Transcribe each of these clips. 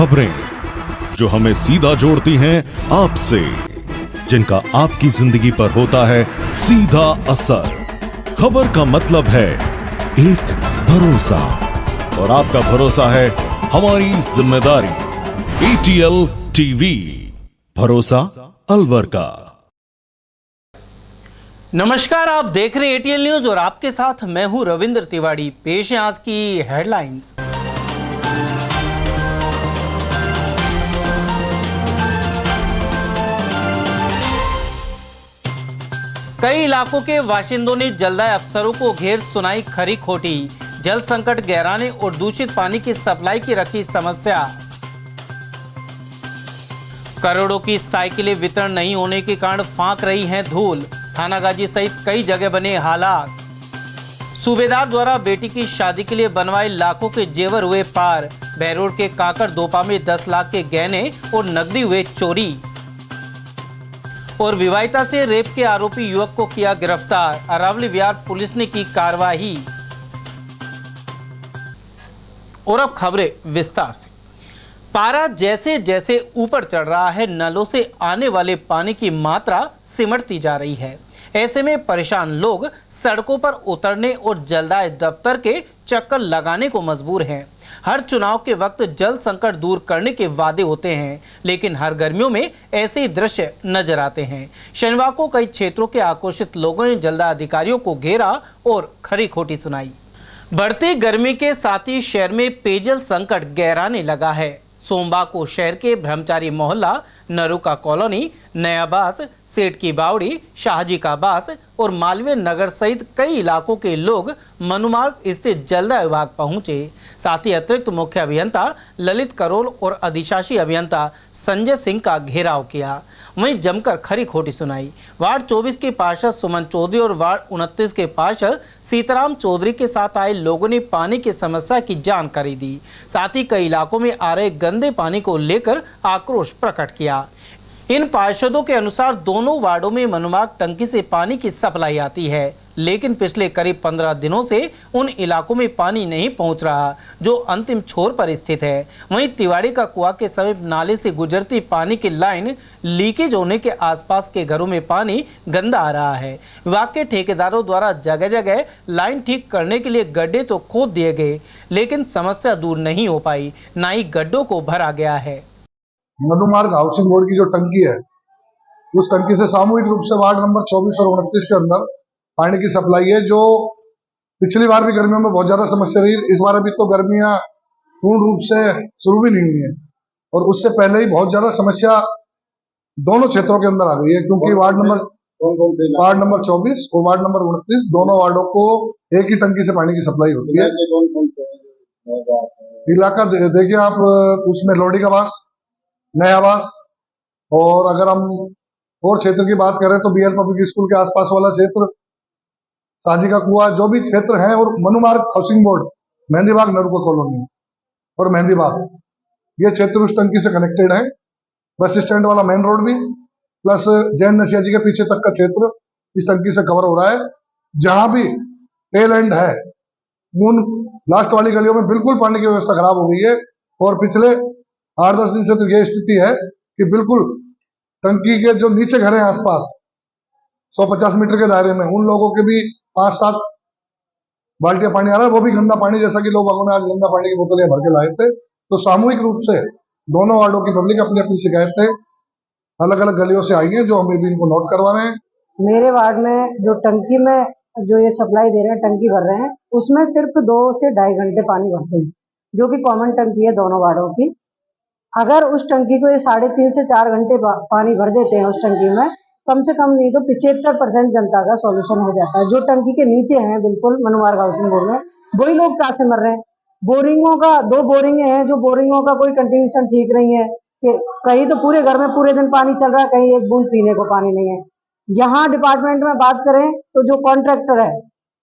खबरें जो हमें सीधा जोड़ती हैं आपसे, जिनका आपकी जिंदगी पर होता है सीधा असर। खबर का मतलब है एक भरोसा, और आपका भरोसा है हमारी जिम्मेदारी। ATL टीवी, भरोसा अलवर का। नमस्कार, आप देख रहे हैं ATL न्यूज और आपके साथ मैं हूं रविंद्र तिवारी। पेश है आज की हेडलाइंस। कई इलाकों के बाशिंदों ने जलदाय अफसरों को घेर सुनाई खरी खोटी। जल संकट गहराने और दूषित पानी की सप्लाई की रखी समस्या। करोड़ों की साइकिलें वितरण नहीं होने के कारण फांक रही हैं धूल। थानागाजी सहित कई जगह बने हालात। सूबेदार द्वारा बेटी की शादी के लिए बनवाए लाखों के जेवर हुए पार। बहरोड के काकड़ दोपा में 10 लाख के गहने और नकदी हुए चोरी। और विवाहिता से रेप के आरोपी युवक को किया गिरफ्तार। अरावली विहार पुलिस ने की कार्रवाई। और अब खबरें विस्तार से। पारा जैसे जैसे ऊपर चढ़ रहा है, नलों से आने वाले पानी की मात्रा सिमटती जा रही है। ऐसे में परेशान लोग सड़कों पर उतरने और जलदाय दफ्तर के चक्कर लगाने को मजबूर हैं। हर चुनाव के वक्त जल संकट दूर करने के वादे होते हैं, लेकिन हर गर्मियों में ऐसे ही दृश्य नजर आते हैं। शनिवार को कई क्षेत्रों के आक्रोशित लोगों ने जलदाय अधिकारियों को घेरा और खरी खोटी सुनाई। बढ़ती गर्मी के साथ ही शहर में पेयजल संकट गहराने लगा है। सोमवार को शहर के ब्रह्मचारी मोहल्ला, नरुका कॉलोनी, नयाबास, सेठ की बावड़ी, शाहजी का बास और मालवीय नगर सहित कई इलाकों के लोग मनुमार्ग स्थित जलदाय विभाग पहुंचे। साथ ही अतिरिक्त मुख्य अभियंता ललित करोल और अधिशासी अभियंता संजय सिंह का घेराव किया। वहीं जमकर खरी खोटी सुनाई। वार्ड 24 के पार्षद सुमन चौधरी और वार्ड 29 के पार्षद सीताराम चौधरी के साथ आए लोगों ने पानी की समस्या की जानकारी दी। साथ ही कई इलाकों में आ रहे गंदे पानी को लेकर आक्रोश प्रकट किया। इन पार्षदों के अनुसार दोनों वार्डों में मनुमार्ग टंकी से पानी की सप्लाई आती है, लेकिन पिछले करीब 15 दिनों से उन इलाकों में पानी नहीं पहुंच रहा, जो अंतिम छोर पर स्थित है। वहीं तिवाड़ी का कुआं के समीप नाले से गुजरती पानी की लाइन लीकेज होने के आसपास के घरों में पानी गंदा आ रहा है। विभाग के ठेकेदारों द्वारा जगह जगह लाइन ठीक करने के लिए गड्ढे तो खोद दिए गए, लेकिन समस्या दूर नहीं हो पाई, न ही गड्ढों को भरा गया है। मनुमार्ग हाउसिंग बोर्ड की जो टंकी है, उस टंकी से सामूहिक रूप से वार्ड नंबर 24 और 29 के अंदर पानी की सप्लाई है, जो पिछली बार भी गर्मियों में बहुत ज्यादा समस्या रही। इस बार अभी तो गर्मियां पूर्ण रूप से शुरू भी नहीं हुई है, और उससे पहले ही बहुत ज्यादा समस्या दोनों क्षेत्रों के अंदर आ गई है, क्योंकि वार्ड नंबर 24 और वार्ड नंबर 29 दोनों वार्डों को एक ही टंकी से पानी की सप्लाई होती है। इलाका देखिए आप, उसमें लोडी का बास, नयाबास, और अगर हम और क्षेत्र की बात करें तो BL पब्लिक स्कूल के आसपास वाला क्षेत्र, साजी का कुआं, जो भी क्षेत्र है, और Manumarg housing board, Mehndibagh Naruka colony और मेहंदीबाग, ये क्षेत्र उस टंकी से कनेक्टेड है। बस स्टैंड वाला मेन रोड भी प्लस जैन नशिया जी के पीछे तक का क्षेत्र इस टंकी से कवर हो रहा है। जहां भी टेल एंड है, उन लास्ट वाली गलियों में बिल्कुल पानी की व्यवस्था खराब हो गई है, और पिछले 8-10 दिन से तो ये स्थिति है कि बिल्कुल टंकी के जो नीचे घर हैं आसपास 150 मीटर के दायरे में, उन लोगों के भी 5-7 बाल्टियां पानी आ रहा है, वो भी गंदा पानी, जैसा कि लोगों ने आज गंदा पानी की बोतलें भर के लाए थे। तो सामूहिक रूप से दोनों वार्डों की पब्लिक अपनी अपनी शिकायतें अलग अलग गलियों से आई है, जो हम भी इनको नोट करवा रहे हैं। मेरे वार्ड में जो टंकी में जो ये सप्लाई दे रहे हैं, टंकी भर रहे हैं, उसमें सिर्फ 2 से ढाई घंटे पानी भरते हैं, जो कि कॉमन टंकी है दोनों वार्डों की। अगर उस टंकी को ये 3.5 से 4 घंटे पानी भर देते हैं, उस टंकी में कम से कम नहीं तो 75% जनता का सॉल्यूशन हो जाता है। जो टंकी के नीचे हैं बिल्कुल मनुमार्ग हाउसिंग बोर्ड में, वही लोग कहाँ से मर रहे हैं। बोरिंगों का 2 बोरिंग हैं, जो बोरिंगों का कोई कंडीशन ठीक नहीं है, कि कहीं तो पूरे घर में पूरे दिन पानी चल रहा है, कहीं एक बूंद पीने को पानी नहीं है। यहाँ डिपार्टमेंट में बात करें तो जो कॉन्ट्रैक्टर है,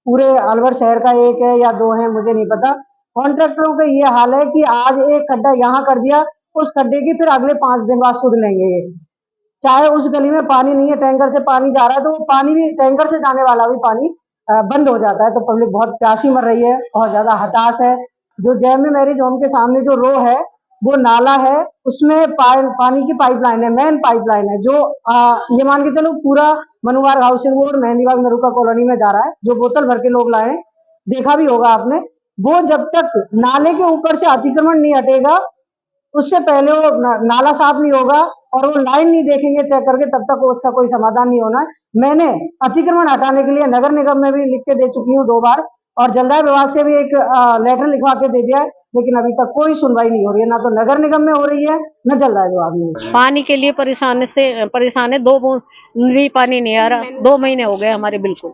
पूरे अलवर शहर का 1 है या 2 है, मुझे नहीं पता, कॉन्ट्रैक्टरों का ये हाल है कि आज एक खड्डा यहाँ कर दिया, उस खड्डे की फिर अगले 5 दिन बाद सुध लेंगे ये। चाहे उस गली में पानी नहीं है, टैंकर से पानी जा रहा है, तो वो पानी भी, टैंकर से जाने वाला भी पानी बंद हो जाता है, तो पब्लिक बहुत प्यासी मर रही है, बहुत ज्यादा हताश है। जो जैमी मैरिज होम के सामने जो रो है, वो नाला है, उसमें पानी की पाइपलाइन है, मेन पाइपलाइन है, जो ये मान के चलो पूरा मनुवार housing board Mehndibagh Naruka colony में जा रहा है, जो बोतल भर के लोग लाए, देखा भी होगा आपने। वो जब तक नाले के ऊपर से अतिक्रमण नहीं हटेगा, उससे पहले वो नाला साफ नहीं होगा और वो लाइन नहीं देखेंगे चेक करके, तब तक उसका कोई समाधान नहीं होना। मैंने अतिक्रमण हटाने के लिए नगर निगम में भी लिख के दे चुकी हूँ 2 बार, और जलदाय विभाग से भी एक लेटर लिखवा के दे दिया है, लेकिन अभी तक कोई सुनवाई नहीं हो रही है, ना तो नगर निगम में हो रही है, न जलदाय विभाग में। पानी के लिए परेशान है, 2 बूंद भी पानी नहीं आ रहा। 2 महीने हो गए हमारे, बिल्कुल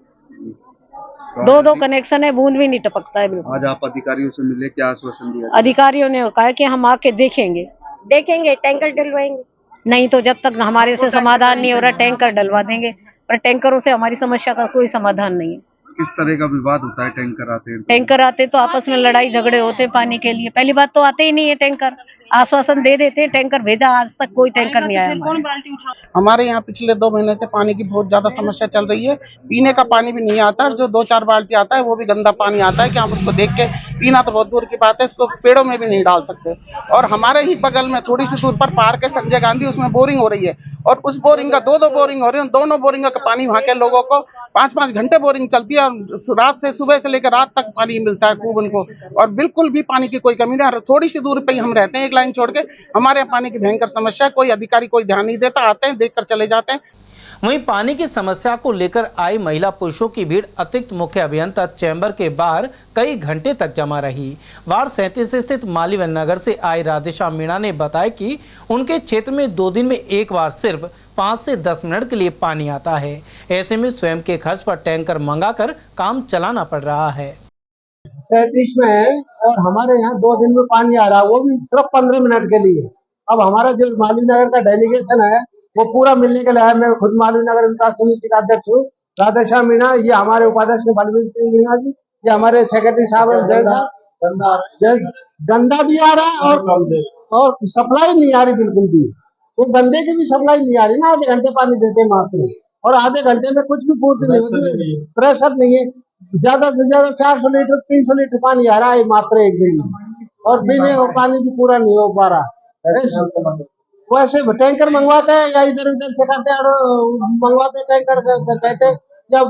2 कनेक्शन है, बूंद भी नहीं टपकता है बिल्कुल। आज आप अधिकारियों से मिले, क्या आश्वासन दिया? अधिकारियों ने कहा कि हम आके देखेंगे, टैंकर डलवाएंगे, नहीं तो जब तक हमारे से समाधान नहीं हो रहा टैंकर डलवा देंगे, पर टैंकरों से हमारी समस्या का कोई समाधान नहीं है। किस तरह का विवाद होता है टैंकर आते हैं? टैंकर आते तो आपस में लड़ाई झगड़े होते पानी के लिए। पहली बात तो आते ही नहीं है टैंकर, आश्वासन दे देते हैं, टैंकर भेजा, आज तक कोई टैंकर नहीं आया। हमारे यहाँ पिछले 2 महीने से पानी की बहुत ज्यादा समस्या चल रही है। पीने का पानी भी नहीं आता, और जो 2-4 बाल्टी आता है वो भी गंदा पानी आता है कि हम उसको देख के पीना तो बहुत दूर की बात है, इसको पेड़ों में भी नहीं डाल सकते। और हमारे ही बगल में थोड़ी सी दूर पर पार्क है संजय गांधी, उसमें बोरिंग हो रही है, और उस बोरिंग का 2-2 बोरिंग हो रही है। दोनों बोरिंग का पानी वहाँ के लोगों को 5-5 घंटे बोरिंग चलती है, और रात से सुबह से लेकर रात तक पानी मिलता है खूब उनको, और बिल्कुल भी पानी की कोई कमी नहीं। थोड़ी सी दूर पे ही हम रहते हैं, एक लाइन छोड़ के। हमारे यहाँ पानी की भयंकर समस्या है, कोई अधिकारी कोई ध्यान नहीं देता, आते हैं देखकर चले जाते हैं। वहीं पानी की समस्या को लेकर आई महिला पुरुषों की भीड़ अतिरिक्त मुख्य अभियंता चैम्बर के बाहर कई घंटे तक जमा रही। वार्ड 37 स्थित मालीवन नगर से आई राधेश्याम मीणा ने बताया कि उनके क्षेत्र में 2 दिन में एक बार सिर्फ 5 से 10 मिनट के लिए पानी आता है। ऐसे में स्वयं के खर्च पर टैंकर मंगाकर काम चलाना पड़ रहा है। 37 में है और हमारे यहाँ 2 दिन में पानी आ रहा है, वो भी सिर्फ 15 मिनट के लिए। अब हमारा जो माली नगर का डेलीगेशन है वो पूरा मिलने के लिए है। मैं खुद माली नगर विकास समिति का अध्यक्ष हूँ, राधेश्याम मीणा, ये हमारे उपाध्यक्ष बलवीर सिंह मीणा जी, ये हमारे सेक्रेटरी साहब गंदा भी आ रहा है और सप्लाई नहीं आ रही बिल्कुल भी। वो गंदे की भी सप्लाई नहीं आ रही ना, आधे घंटे पानी देते हैं मात्र, और आधे घंटे में कुछ भी पूर्ति नहीं होती, प्रेशर नहीं है। ज्यादा से ज्यादा 400 लीटर 300 लीटर पानी आ रहा है मात्र एक दिन में, और पीने का पानी भी पूरा नहीं हो पा रहा। वैसे टैंकर मंगवाते हैं या इधर उधर से करते हैं, मंगवाते हैं टैंकर कहते हैं, जब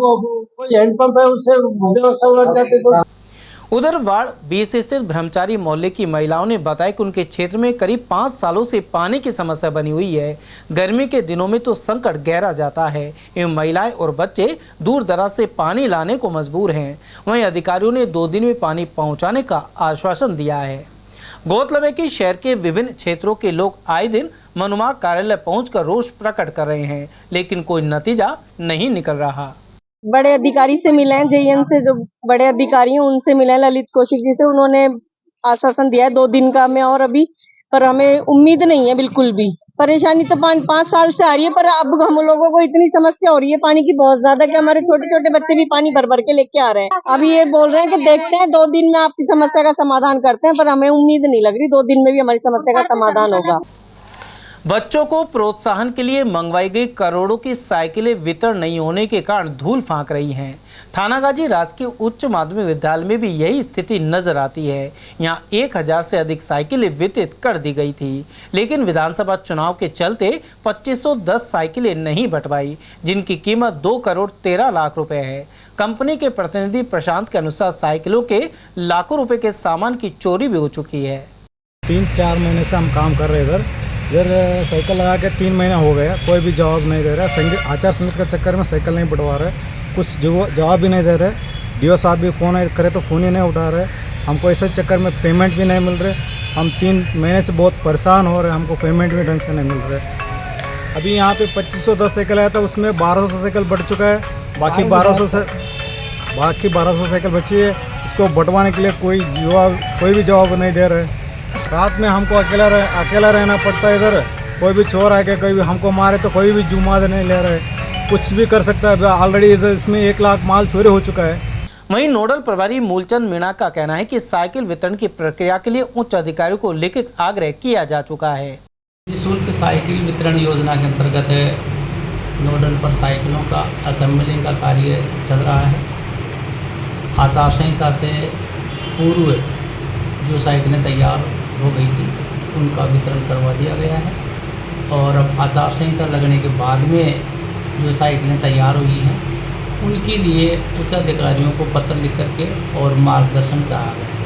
कोई हैंडपंप है उससे व्यवस्था बन जाती है। उधर वार्ड 20 स्थित ब्रह्मचारी मोहल्ले की महिलाओं ने बताया कि उनके क्षेत्र में करीब 5 सालों से पानी की समस्या बनी हुई है। गर्मी के दिनों में तो संकट गहरा जाता है एवं महिलाएं और बच्चे दूर दराज से पानी लाने को मजबूर हैं। वहीं अधिकारियों ने 2 दिन में पानी पहुंचाने का आश्वासन दिया है। गौरतलब है कि शहर के विभिन्न क्षेत्रों के लोग आए दिन मनुमाग कार्यालय पहुंचकर रोष प्रकट कर रहे हैं, लेकिन कोई नतीजा नहीं निकल रहा। बड़े अधिकारी से मिले हैं, जेईएन से जो बड़े अधिकारी हैं उनसे मिले हैं, ललित कौशिक जी से, उन्होंने आश्वासन दिया है 2 दिन का में, और अभी पर हमें उम्मीद नहीं है बिल्कुल भी। परेशानी तो 5 साल से आ रही है, पर अब हम लोगों को इतनी समस्या हो रही है पानी की बहुत ज्यादा कि हमारे छोटे छोटे बच्चे भी पानी भर भर के लेके आ रहे हैं। अभी ये बोल रहे हैं कि देखते हैं 2 दिन में आपकी समस्या का समाधान करते हैं, पर हमें उम्मीद नहीं लग रही 2 दिन में भी हमारी समस्या का समाधान होगा। बच्चों को प्रोत्साहन के लिए मंगवाई गई करोड़ों की साइकिलें वितरण नहीं होने के कारण धूल फांक रही हैं। थानागाजी राजकीय उच्च माध्यमिक विद्यालय में भी यही स्थिति नजर आती है। यहाँ 1000 से अधिक साइकिलें वितरित कर दी गई थी, लेकिन विधानसभा चुनाव के चलते 2510 साइकिलें नहीं बंटवाई, जिनकी कीमत 2 करोड़ 13 लाख रुपए है। कंपनी के प्रतिनिधि प्रशांत के अनुसार साइकिलों के लाखों रुपए के सामान की चोरी भी हो चुकी है। 3-4 महीने से हम काम कर रहे इधर साइकिल लगा के 3 महीना हो गया, कोई भी जवाब नहीं दे रहा। आचार संहिता के चक्कर में साइकिल नहीं बंटवा रहे, कुछ जवाब भी नहीं दे रहे। डीओ साहब भी फ़ोन करे तो फ़ोन ही नहीं उठा रहे। हमको इस चक्कर में पेमेंट भी नहीं मिल रहे। हम 3 महीने से बहुत परेशान हो रहे हैं, हमको पेमेंट भी ढंग से नहीं मिल रहे। अभी यहाँ पे 2510 साइकिल आया था, उसमें 1200 साइकिल बढ़ चुका है, बाकी 1200 साइकिल बची है। इसको बंटवाने के लिए कोई भी जवाब नहीं दे रहे। रात में हमको अकेला रहना पड़ता है इधर। कोई भी चोर आके कोई भी हमको मारे तो कोई भी जुम्मेदारी नहीं ले रहे, कुछ भी कर सकता है। ऑलरेडी इधर इसमें 1 लाख माल चोरी हो चुका है। वहीं नोडल प्रभारी मूलचंद मीणा का कहना है कि साइकिल वितरण की प्रक्रिया के लिए उच्च अधिकारियों को लिखित आग्रह किया जा चुका है। निःशुल्क साइकिल वितरण योजना के अंतर्गत नोडल पर साइकिलों का असेंबलिंग का कार्य चल रहा है। आचार संहिता से पूर्व जो साइकिलें तैयार हो गई थी उनका वितरण करवा दिया गया है। और अब आचार संहिता लगने के बाद में जो साइकिलें तैयार हुई हैं उनके लिए उच्च अधिकारियों को पत्र लिख करके और मार्गदर्शन चाहा गया है।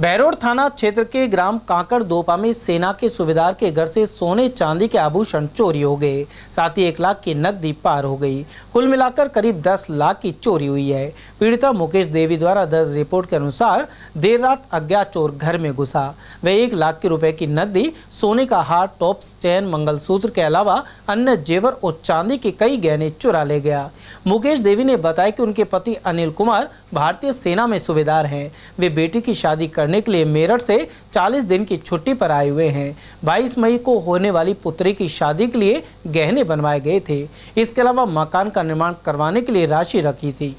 बहरोड थाना क्षेत्र के ग्राम कांकड़ दोपा में सेना के सूबेदार के घर से सोने चांदी के आभूषण चोरी हो गए, साथ ही 1 लाख की नकदी पार हो गई। कुल मिलाकर करीब 10 लाख की चोरी हुई है। पीड़िता मुकेश देवी द्वारा दर्ज रिपोर्ट के अनुसार देर रात अज्ञात चोर घर में घुसा। वह 1 लाख रुपए की नकदी, सोने का हार, टॉप्स, चैन, मंगलसूत्र के अलावा अन्य जेवर और चांदी के कई गहने चुरा ले गया। मुकेश देवी ने बताया कि उनके पति अनिल कुमार भारतीय सेना में सूबेदार हैं। वे बेटी की शादी करने के लिए मेरठ से 40 दिन की छुट्टी पर आए हुए हैं। 22 मई को होने वाली पुत्री की शादी के लिए गहने बनवाए गए थे। इसके अलावा मकान का निर्माण करवाने के लिए राशि रखी थी।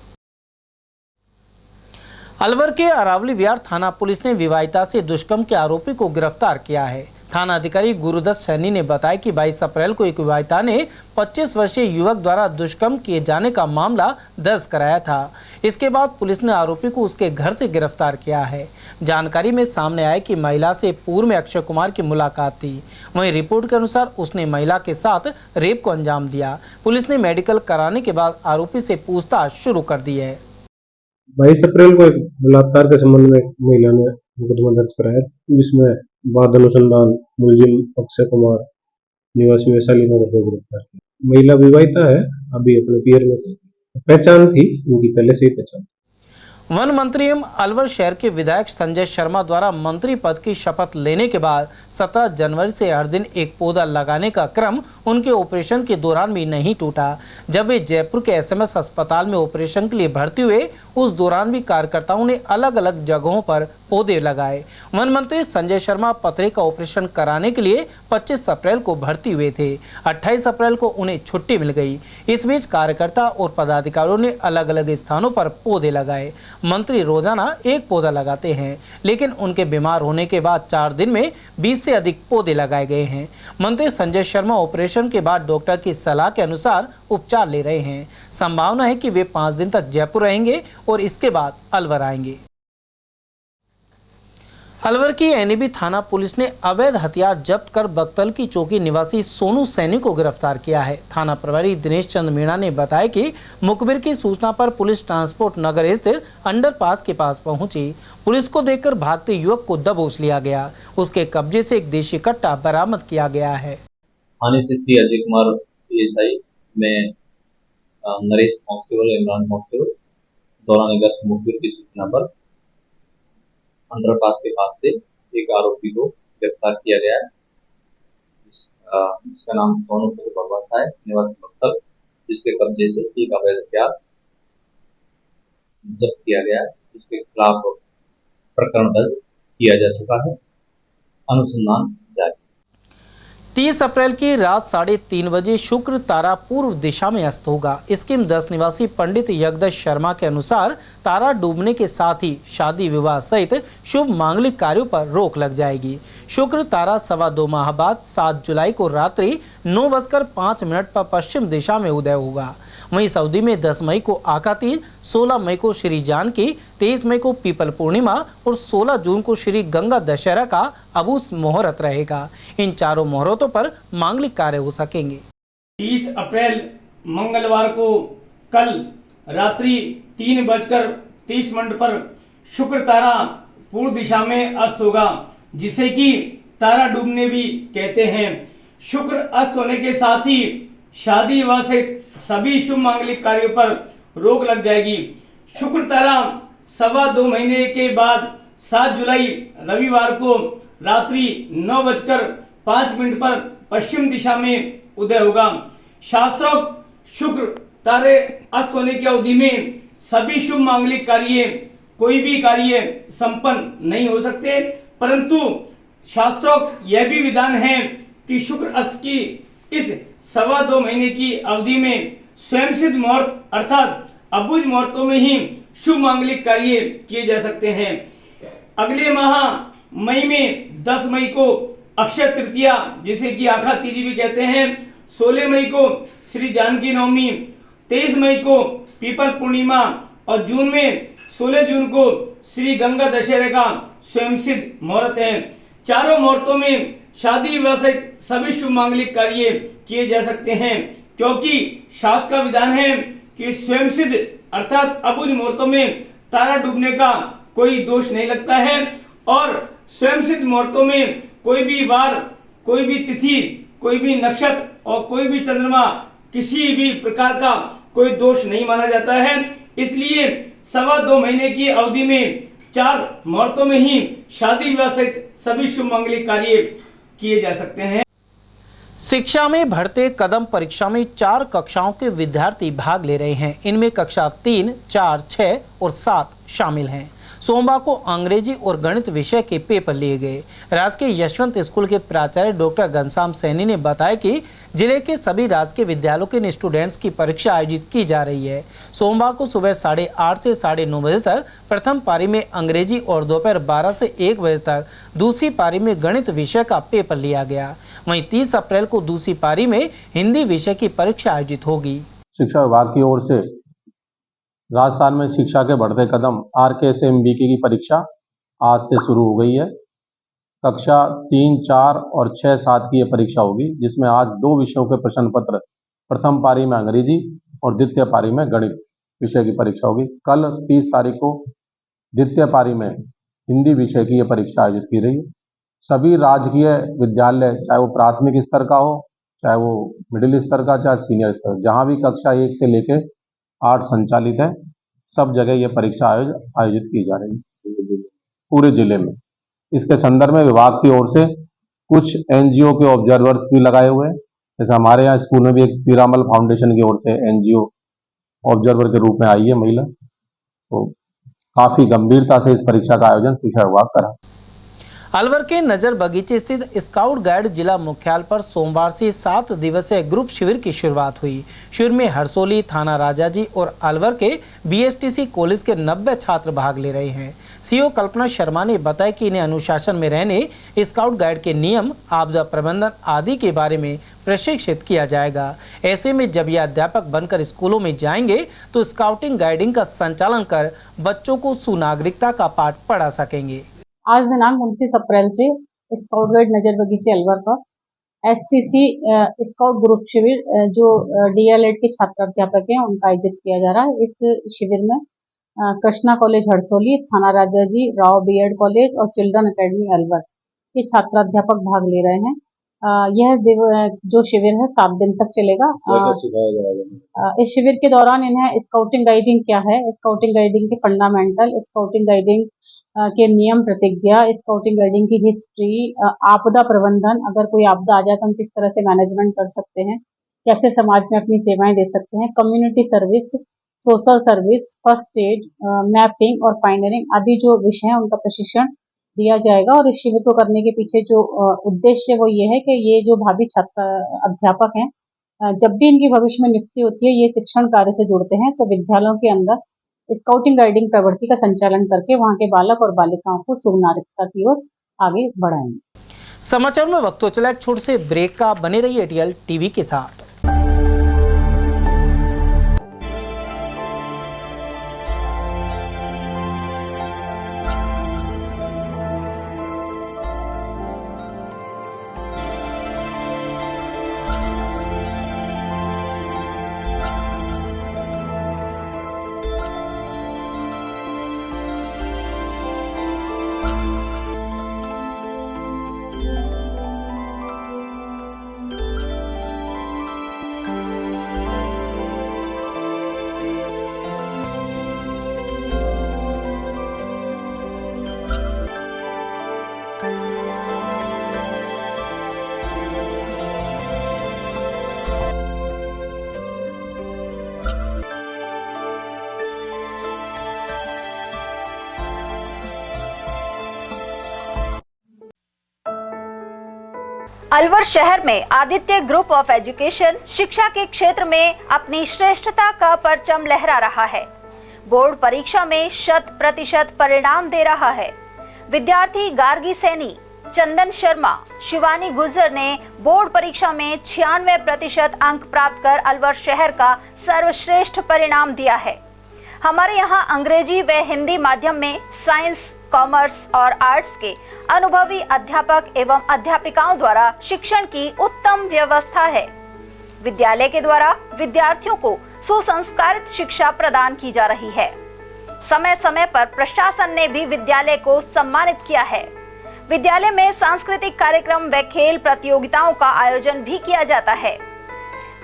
अलवर के अरावली विहार थाना पुलिस ने विवाहिता से दुष्कर्म के आरोपी को गिरफ्तार किया है। थाना अधिकारी गुरुदत्त सैनी ने बताया कि 22 अप्रैल को एक विवाहिता ने 25 वर्षीय युवक द्वारा दुष्कर्म किए जाने का मामला दर्ज कराया था। इसके बाद पुलिस ने आरोपी को उसके घर से गिरफ्तार किया है। जानकारी में सामने आया कि महिला से पूर्व में अक्षय कुमार की मुलाकात थी। वहीं रिपोर्ट के अनुसार उसने महिला के साथ रेप को अंजाम दिया। पुलिस ने मेडिकल कराने के बाद आरोपी से पूछताछ शुरू कर दी है। 22 अप्रैल को एक बलात्कार के संबंध में महिला ने मुकदमा दर्ज कराया, जिसमें बाद अनुसंधान मुलजिम अक्षय कुमार निवासी वैशाली नगर को गिरफ्तार किया। महिला विवाहिता है, अभी अपने पियर में थी। पहचान थी उनकी, पहले से ही पहचान। वन मंत्री एवं अलवर शहर के विधायक संजय शर्मा द्वारा मंत्री पद की शपथ लेने के बाद 17 जनवरी से हर दिन एक पौधा लगाने का क्रम उनके ऑपरेशन के दौरान भी नहीं टूटा। जब वे जयपुर के एसएमएस अस्पताल में ऑपरेशन के लिए भर्ती हुए, उस दौरान भी कार्यकर्ताओं ने अलग अलग जगहों पर पौधे लगाए। वन मंत्री संजय शर्मा पथरी का ऑपरेशन कराने के लिए 25 अप्रैल को भर्ती हुए थे। 28 अप्रैल को उन्हें छुट्टी मिल गई। इस बीच कार्यकर्ता और पदाधिकारियों ने अलग अलग स्थानों पर पौधे लगाए। मंत्री रोजाना एक पौधा लगाते हैं, लेकिन उनके बीमार होने के बाद 4 दिन में 20 से अधिक पौधे लगाए गए हैं। मंत्री संजय शर्मा ऑपरेशन के बाद डॉक्टर की सलाह के अनुसार उपचार ले रहे हैं। संभावना है कि वे 5 दिन तक जयपुर रहेंगे और इसके बाद अलवर आएंगे। अलवर की एनएबी थाना पुलिस ने अवैध हथियार जब्त कर बक्तल की चौकी निवासी सोनू सैनी को गिरफ्तार किया है। थाना प्रभारी दिनेश चंद मीणा ने बताया कि मुखबिर की सूचना पर पुलिस ट्रांसपोर्ट नगर स्थित अंडरपास के पास पहुंची। पुलिस को देखकर भागते युवक को दबोच लिया गया। उसके कब्जे से एक देशी कट्टा बरामद किया गया है। थाने से श्री अजय कुमार पीएसआई में नरेश कांस्टेबल, इमरान कांस्टेबल दौरान गश्त मुखबिर की सूचना पर अंडरपास के पास से एक आरोपी को गिरफ्तार किया गया है। इसका नाम सोनू बरवासा है, निवासी बक्तल, जिसके कब्जे से एक अवैध हथियार जब्त किया गया है। इसके खिलाफ प्रकरण दर्ज किया जा चुका है, अनुसंधान जारी। 30 अप्रैल की रात 3:30 बजे शुक्र तारा पूर्व दिशा में अस्त होगा। स्कीम 10 निवासी पंडित यज्ञदत्त शर्मा के अनुसार तारा डूबने के साथ ही शादी विवाह सहित शुभ मांगलिक कार्यों पर रोक लग जाएगी। शुक्र तारा 2.25 माह बाद 7 जुलाई को रात्रि 9:05 पर पश्चिम दिशा में उदय होगा। वहीं सऊदी में 10 मई को आका तीज, 16 मई को श्री जानकी, 23 मई को पीपल पूर्णिमा और 16 जून को श्री गंगा दशहरा का अबूस मुहूर्त रहेगा। इन चारों मुहूर्तों पर मांगलिक कार्य हो सकेंगे। 30 अप्रैल मंगलवार को कल रात्रि 3:30 पर शुक्र तारा पूर्व दिशा में अस्त होगा, जिसे कि तारा डूबने भी कहते हैं। शुक्र अस्त होने के साथ ही शादी विवाह सहित सभी शुभ मांगलिक कार्यों पर रोक लग जाएगी। शुक्र तारा 2.25 महीने के बाद 7 जुलाई रविवार को रात्रि 9:05 पर पश्चिम दिशा में उदय होगा। शास्त्रोक्त शुक्र तारे अस्त होने की अवधि में सभी शुभ मांगलिक कार्य, कोई भी कार्य संपन्न नहीं हो सकते, परंतु शास्त्रोक्त यह भी विधान है कि शुक्र अस्त की इस 2.25 महीने की अवधि में स्वयं सिद्ध मुहूर्त अर्थात अबुझ मुहूर्तों में ही शुभ मांगलिक कार्य किए जा सकते हैं। अगले माह मई में 10 मई को अक्षय तृतीया, जिसे कि आखा तीजी भी कहते हैं, 16 मई को श्री जानकी नवमी, 23 मई को पीपल पूर्णिमा और जून में 16 जून को श्री गंगा दशहरे का स्वयं सिद्ध मुहूर्त है। चारों मुहूर्तों में शादी विवाह सहित सभी शुभ मांगलिक कार्य किए जा सकते हैं, क्योंकि शास्त्र का विधान है कि स्वयं सिद्ध अर्थात अबुझ मुहूर्तों में तारा डूबने का कोई दोष नहीं लगता है और स्वयं सिद्ध मुहूर्तों में कोई भी वार, कोई भी तिथि, कोई भी नक्षत्र और कोई भी चंद्रमा किसी भी प्रकार का कोई दोष नहीं माना जाता है। इसलिए 2.25 महीने की अवधि में 4 मुहूर्तों में ही शादी विवाह सहित सभी शुभ मांगलिक कार्य किए जा सकते हैं। शिक्षा में बढ़ते कदम परीक्षा में 4 कक्षाओं के विद्यार्थी भाग ले रहे हैं। इनमें कक्षा 3, 4, 6 और 7 शामिल हैं। सोमवार को अंग्रेजी और गणित विषय के पेपर लिए गए। राजकीय यशवंत स्कूल के प्राचार्य डॉक्टर घनश्याम सैनी ने बताया कि जिले के सभी राजकीय विद्यालयों के स्टूडेंट्स की परीक्षा आयोजित की जा रही है। सोमवार को सुबह 8:30 से 9:30 बजे तक प्रथम पारी में अंग्रेजी और दोपहर 12 से 1 बजे तक दूसरी पारी में गणित विषय का पेपर लिया गया। वहीं 30 अप्रैल को दूसरी पारी में हिंदी विषय की परीक्षा आयोजित होगी। शिक्षा विभाग की ओर से राजस्थान में शिक्षा के बढ़ते कदम RKSMBK की परीक्षा आज से शुरू हो गई है। कक्षा 3, 4 और 6, 7 की यह परीक्षा होगी, जिसमें आज 2 विषयों के प्रश्न पत्र प्रथम पारी में अंग्रेजी और द्वितीय पारी में गणित विषय की परीक्षा होगी। कल 30 तारीख को द्वितीय पारी में हिंदी विषय की यह परीक्षा आयोजित की रही है। सभी राजकीय विद्यालय, चाहे वो प्राथमिक स्तर का हो, चाहे वो मिडिल स्तर का, चाहे सीनियर स्तर, जहाँ भी कक्षा 1 से लेके 8 संचालित है, सब जगह ये परीक्षा आयोजित की जा रही है पूरे जिले में। इसके संदर्भ में विभाग की ओर से कुछ NGO के ऑब्जर्वर्स भी लगाए हुए हैं। जैसे हमारे यहाँ स्कूल में भी एक पीरामल फाउंडेशन की ओर से NGO ऑब्जर्वर के रूप में आई है महिला, तो काफी गंभीरता से इस परीक्षा का आयोजन शिक्षा विभाग करा। अलवर के नजर बगीचे स्थित स्काउट गाइड जिला मुख्यालय पर सोमवार से 7 दिवसीय ग्रुप शिविर की शुरुआत हुई। शिविर में हरसोली, थाना राजाजी और अलवर के BSTC कॉलेज के 90 छात्र भाग ले रहे हैं। CO कल्पना शर्मा ने बताया कि इन्हें अनुशासन में रहने, स्काउट गाइड के नियम, आपदा प्रबंधन आदि के बारे में प्रशिक्षित किया जाएगा। ऐसे में जब ये अध्यापक बनकर स्कूलों में जाएंगे तो स्काउटिंग गाइडिंग का संचालन कर बच्चों को सुनागरिकता का पाठ पढ़ा सकेंगे। आज दिनांक 29 अप्रैल से स्काउट गाइड नजर बगीचे अलवर पर STC स्काउट ग्रुप शिविर जो DLED के छात्र अध्यापक हैं उनका आयोजित किया जा रहा है। इस शिविर में कृष्णा कॉलेज हरसोली, थाना राजाजी, राव B.Ed कॉलेज और चिल्ड्रन एकेडमी अलवर के छात्र अध्यापक भाग ले रहे हैं। यह जो शिविर है 7 दिन तक चलेगा। इस शिविर के दौरान इन्हें स्काउटिंग गाइडिंग क्या है, स्काउटिंग गाइडिंग के फंडामेंटल, स्काउटिंग गाइडिंग के नियम प्रतिज्ञा, स्काउटिंग गाइडिंग की हिस्ट्री, आपदा प्रबंधन, अगर कोई आपदा आ जाए तो हम किस तरह से मैनेजमेंट कर सकते हैं, कैसे समाज में अपनी सेवाएं दे सकते हैं, community service, social service, first aid, mapping और पायनियरिंग आदि जो विषय हैं उनका प्रशिक्षण दिया जाएगा। और इस शिविर को करने के पीछे जो उद्देश्य वो ये है कि ये जो भावी छात्र अध्यापक हैं, जब भी इनकी भविष्य में नियुक्ति होती है, ये शिक्षण कार्य से जुड़ते हैं तो विद्यालयों के अंदर स्काउटिंग गाइडिंग प्रवृत्ति का संचालन करके वहां के बालक और बालिकाओं को शुभ नागरिकता की ओर आगे बढ़ाएंगे। समाचार में वक्त तो चला एक छोटे से ब्रेक का, बने रहिए ATL TV के साथ। अलवर शहर में आदित्य ग्रुप ऑफ एजुकेशन शिक्षा के क्षेत्र में अपनी श्रेष्ठता का परचम लहरा रहा है। बोर्ड परीक्षा में 100% परिणाम दे रहा है। विद्यार्थी गार्गी सैनी, चंदन शर्मा, शिवानी गुर्जर ने बोर्ड परीक्षा में 96% अंक प्राप्त कर अलवर शहर का सर्वश्रेष्ठ परिणाम दिया है। हमारे यहाँ अंग्रेजी व हिंदी माध्यम में साइंस, कॉमर्स और आर्ट्स के अनुभवी अध्यापक एवं अध्यापिकाओं द्वारा शिक्षण की उत्तम व्यवस्था है। विद्यालय के द्वारा विद्यार्थियों को सुसंस्कारित शिक्षा प्रदान की जा रही है। समय समय पर प्रशासन ने भी विद्यालय को सम्मानित किया है। विद्यालय में सांस्कृतिक कार्यक्रम व खेल प्रतियोगिताओं का आयोजन भी किया जाता है।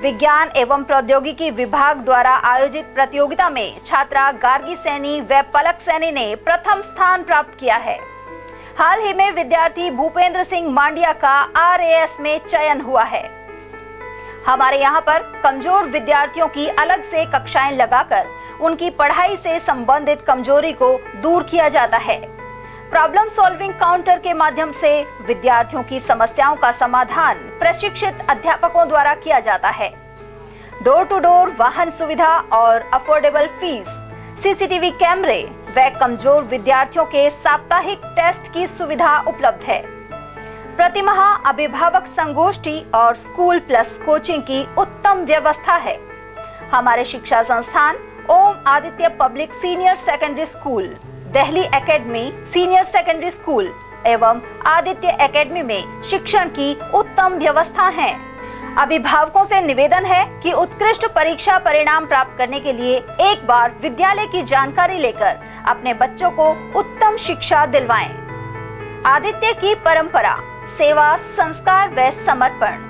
विज्ञान एवं प्रौद्योगिकी विभाग द्वारा आयोजित प्रतियोगिता में छात्रा गार्गी सैनी व पलक सैनी ने प्रथम स्थान प्राप्त किया है। हाल ही में विद्यार्थी भूपेंद्र सिंह मांडिया का RAS में चयन हुआ है। हमारे यहाँ पर कमजोर विद्यार्थियों की अलग से कक्षाएं लगाकर उनकी पढ़ाई से संबंधित कमजोरी को दूर किया जाता है। प्रॉब्लम सॉल्विंग काउंटर के माध्यम से विद्यार्थियों की समस्याओं का समाधान प्रशिक्षित अध्यापकों द्वारा किया जाता है। डोर टू डोर वाहन सुविधा और अफोर्डेबल फीस, CCTV कैमरे व कमजोर विद्यार्थियों के साप्ताहिक टेस्ट की सुविधा उपलब्ध है। प्रतिमाह अभिभावक संगोष्ठी और स्कूल प्लस कोचिंग की उत्तम व्यवस्था है। हमारे शिक्षा संस्थान Om Aditya public senior secondary school, Delhi academy senior secondary school एवं आदित्य एकेडमी में शिक्षण की उत्तम व्यवस्था है। अभिभावकों से निवेदन है कि उत्कृष्ट परीक्षा परिणाम प्राप्त करने के लिए एक बार विद्यालय की जानकारी लेकर अपने बच्चों को उत्तम शिक्षा दिलवाएं। आदित्य की परंपरा, सेवा, संस्कार व समर्पण।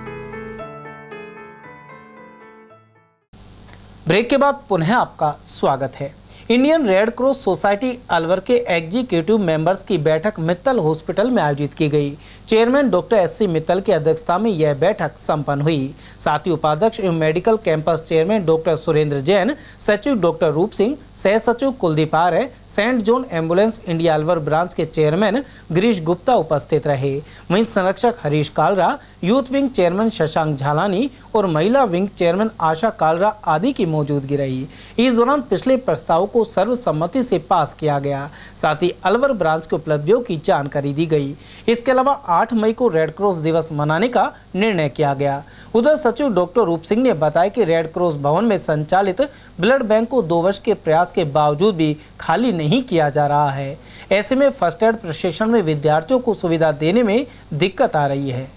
ब्रेक के बाद पुनः आपका स्वागत है। Indian red cross society Alwar के एग्जीक्यूटिव मेंबर्स की बैठक मित्तल हॉस्पिटल में आयोजित की गई। चेयरमैन डॉक्टर SC मित्तल की अध्यक्षता में यह बैठक संपन्न हुई। साथ ही उपाध्यक्ष एवं medical campus chairman doctor Surendra Jain, सचिव डॉक्टर रूप सिंह, सह सचिव Kuldeep Arya, Saint John ambulance India Alwar branch के चेयरमैन गिरीश गुप्ता उपस्थित रहे। वहीं संरक्षक Harish Kalra, youth wing chairman Shashank Jhalani और महिला विंग चेयरमैन आशा कालरा आदि की मौजूदगी रही। इस दौरान पिछले प्रस्ताव को सर्वसम्मति से पास किया गया। साथ ही अलवर ब्रांच की उपलब्धियों की जानकारी दी गई। इसके अलावा 8 मई को रेड क्रॉस दिवस मनाने का निर्णय किया गया। उधर सचिव डॉक्टर रूप सिंह ने बताया कि रेड क्रॉस भवन में संचालित ब्लड बैंक को 2 वर्ष के प्रयास के बावजूद भी खाली नहीं किया जा रहा है। ऐसे में फर्स्ट एड प्रशिक्षण में विद्यार्थियों को सुविधा देने में दिक्कत आ रही है।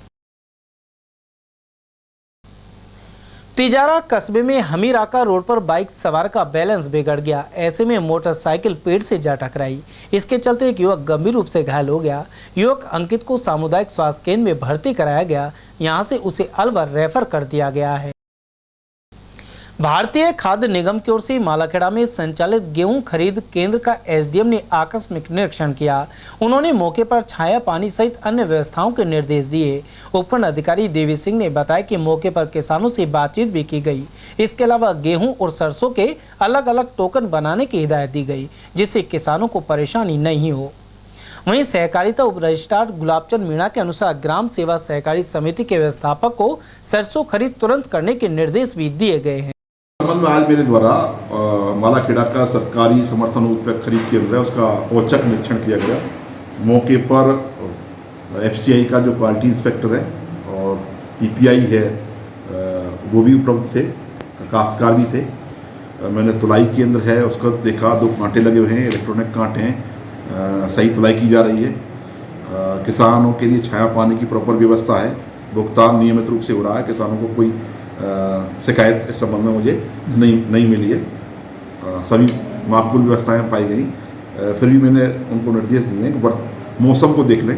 तिजारा कस्बे में हमीराका रोड पर बाइक सवार का बैलेंस बिगड़ गया। ऐसे में मोटरसाइकिल पेड़ से जा टकराई। इसके चलते एक युवक गंभीर रूप से घायल हो गया। युवक अंकित को सामुदायिक स्वास्थ्य केंद्र में भर्ती कराया गया। यहां से उसे अलवर रेफर कर दिया गया है। भारतीय खाद्य निगम की ओर से मालाखेड़ा में संचालित गेहूं खरीद केंद्र का SDM ने आकस्मिक निरीक्षण किया। उन्होंने मौके पर छाया पानी सहित अन्य व्यवस्थाओं के निर्देश दिए। उपखंड अधिकारी देवी सिंह ने बताया कि मौके पर किसानों से बातचीत भी की गई। इसके अलावा गेहूं और सरसों के अलग अलग टोकन बनाने की हिदायत दी गई, जिससे किसानों को परेशानी नहीं हो। वहीं सहकारिता उप रजिस्ट्रार गुलाबचंद मीणा के अनुसार ग्राम सेवा सहकारी समिति के व्यवस्थापक को सरसों खरीद तुरंत करने के निर्देश भी दिए गए हैं। संबंध में आज मेरे द्वारा मालाखेड़ा का सरकारी समर्थन उपज खरीद केंद्र है, उसका औचक निरीक्षण किया गया। मौके पर FCI का जो क्वालिटी इंस्पेक्टर है और PPI है वो भी उपलब्ध थे, काश्तकार भी थे। मैंने तुलाई केंद्र है उसका देखा, 2 कांटे लगे हुए हैं, इलेक्ट्रॉनिक कांटे हैं, सही तुलाई की जा रही है। किसानों के लिए छाया पानी की प्रॉपर व्यवस्था है, भुगतान नियमित रूप से हो रहा है। किसानों को कोई शिकायत इस संबंध में मुझे नहीं मिली है। सभी माकूल व्यवस्थाएं पाई गई। फिर भी मैंने उनको निर्देश दिए हैं कि मौसम को देख लें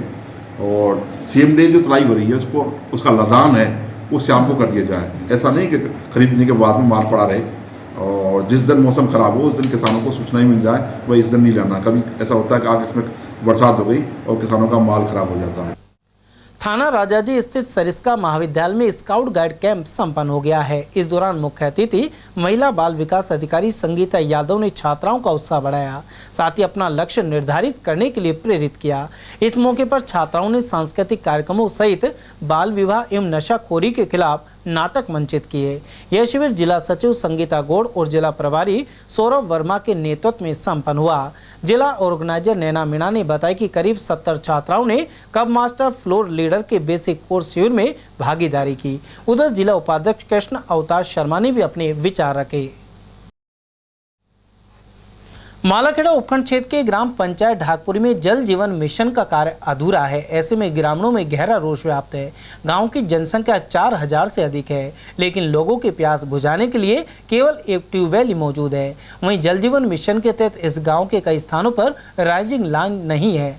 और सेम डे जो तुलाई हो रही है उसका लदान है वो शाम को कर दिया जाए। ऐसा नहीं कि खरीदने के बाद में माल पड़ा रहे और जिस दिन मौसम खराब हो उस दिन किसानों को सूचना ही मिल जाए वह इस दिन नहीं लेना। कभी ऐसा होता है कि आग इसमें बरसात हो गई और किसानों का माल खराब हो जाता है। थाना राजाजी स्थित सरिस्का महाविद्यालय में स्काउट गाइड कैंप संपन्न हो गया है। इस दौरान मुख्य अतिथि महिला बाल विकास अधिकारी संगीता यादव ने छात्राओं का उत्साह बढ़ाया, साथ ही अपना लक्ष्य निर्धारित करने के लिए प्रेरित किया। इस मौके पर छात्राओं ने सांस्कृतिक कार्यक्रमों सहित बाल विवाह एवं नशाखोरी के खिलाफ नाटक मंचित किए। यह शिविर जिला सचिव संगीता गौड़ और जिला प्रभारी सौरभ वर्मा के नेतृत्व में संपन्न हुआ। जिला ऑर्गेनाइजर नैना मीणा ने बताया कि करीब 70 छात्राओं ने कब मास्टर फ्लोर लीडर के बेसिक कोर्स शिविर में भागीदारी की। उधर जिला उपाध्यक्ष कृष्ण अवतार शर्मा ने भी अपने विचार रखे। मालाखेड़ा उपखंड क्षेत्र के ग्राम पंचायत ढाकपुरी में जल जीवन मिशन का कार्य अधूरा है। ऐसे में ग्रामीणों में गहरा रोष व्याप्त है। गांव की जनसंख्या 4000 से अधिक है, लेकिन लोगों की प्यास बुझाने के लिए केवल एक ट्यूबवेल ही मौजूद है। वहीं जल जीवन मिशन के तहत इस गांव के कई स्थानों पर राइजिंग लाइन नहीं है।